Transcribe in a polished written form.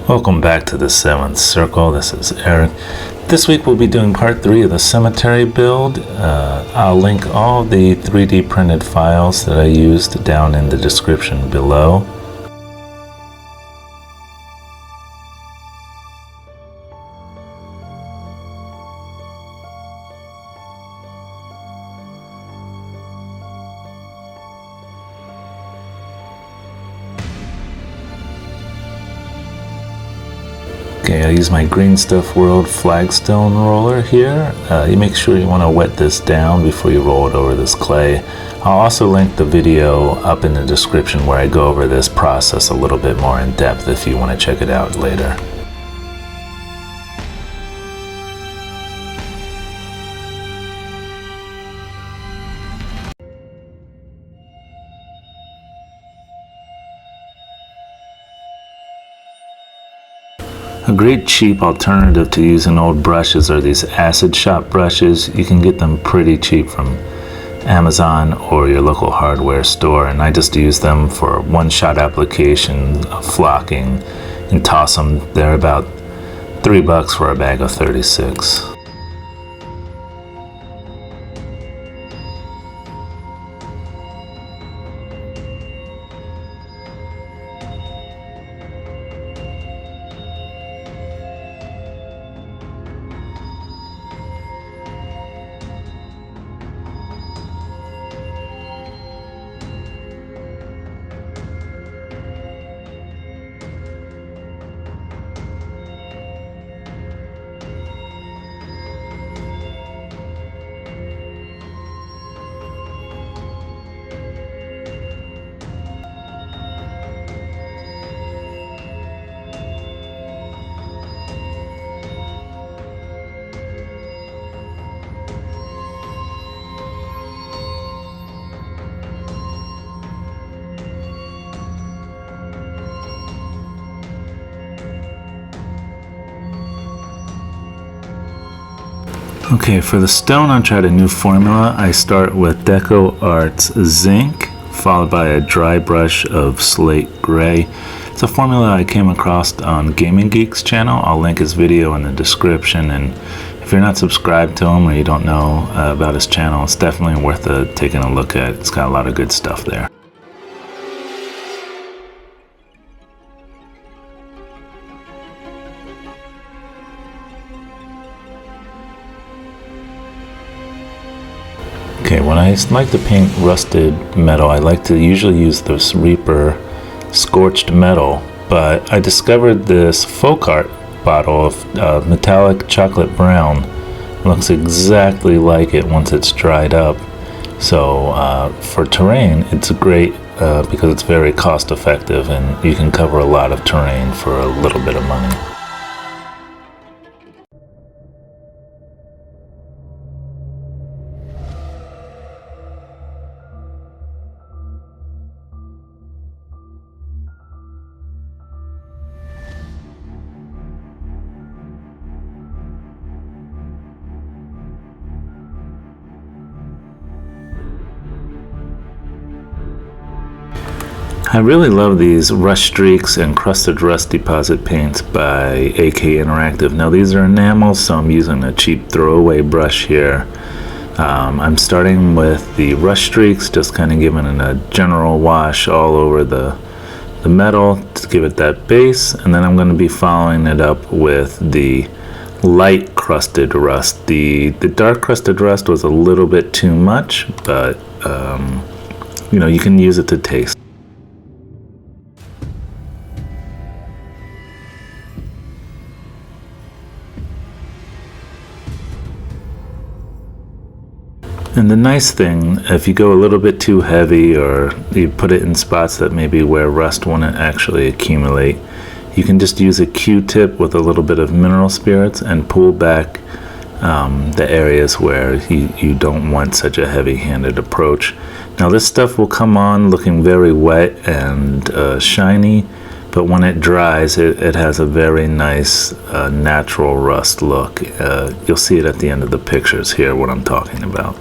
Welcome back to the 7th Circle. This is Eric. This week we'll be doing part 3 of the cemetery build. I'll link all the 3D printed files that I used down in the description below. Okay, I use my Green Stuff World Flagstone roller here. You make sure you want to wet this down before you roll it over this clay. I'll also link the video up in the description where I go over this process a little bit more in depth if you want to check it out later. A great cheap alternative to using old brushes are these acid shop brushes. You can get them pretty cheap from Amazon or your local hardware store, and I just use them for one-shot application of flocking and toss them. They're about $3 for a bag of 36. Okay, for the stone I tried a new formula. I start with Deco Arts Zinc, followed by a dry brush of Slate Gray. It's a formula I came across on GamingGeek's channel. I'll link his video in the description, and if you're not subscribed to him or you don't know about his channel, it's definitely worth taking a look at. It's got a lot of good stuff there. Okay, when I like to paint rusted metal, I like to usually use this Reaper scorched metal, but I discovered this folk art bottle of metallic chocolate brown. It looks exactly like it once it's dried up. So for terrain, it's great because it's very cost effective and you can cover a lot of terrain for a little bit of money. I really love these Rust Streaks and Crusted Rust Deposit paints by AK Interactive. Now these are enamels, so I'm using a cheap throwaway brush here. I'm starting with the Rust Streaks, just kind of giving it a general wash all over the metal to give it that base, and then I'm going to be following it up with the light crusted rust. The dark crusted rust was a little bit too much, but you know, you can use it to taste. And the nice thing, if you go a little bit too heavy or you put it in spots that maybe where rust wouldn't actually accumulate, you can just use a Q-tip with a little bit of mineral spirits and pull back the areas where you don't want such a heavy-handed approach. Now this stuff will come on looking very wet and shiny, but when it dries, it has a very nice natural rust look. You'll see it at the end of the pictures here, what I'm talking about.